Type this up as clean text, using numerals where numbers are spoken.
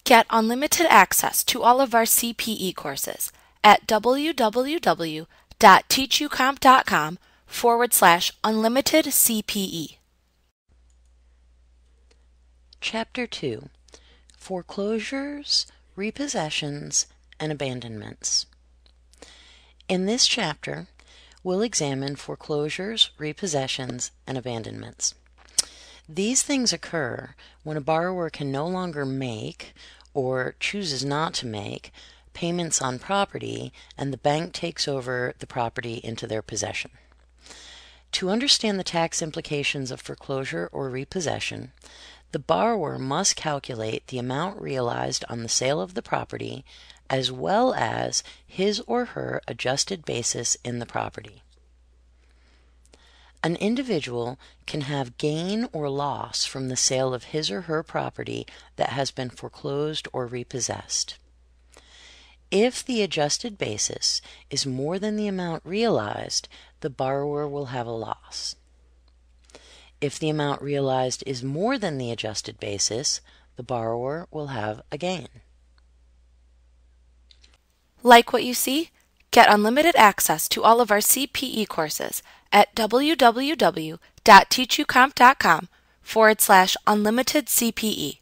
Get unlimited access to all of our CPE courses at www.teachucomp.com/unlimited CPE. Chapter 2: Foreclosures, Repossessions, and Abandonments. In this chapter, we'll examine foreclosures, repossessions, and abandonments. These things occur when a borrower can no longer make, or chooses not to make, payments on property, and the bank takes over the property into their possession. To understand the tax implications of foreclosure or repossession, the borrower must calculate the amount realized on the sale of the property as well as his or her adjusted basis in the property. An individual can have gain or loss from the sale of his or her property that has been foreclosed or repossessed. If the adjusted basis is more than the amount realized, the borrower will have a loss. If the amount realized is more than the adjusted basis, the borrower will have a gain. Like what you see? Get unlimited access to all of our CPE courses at www.teachucomp.com/unlimited CPE.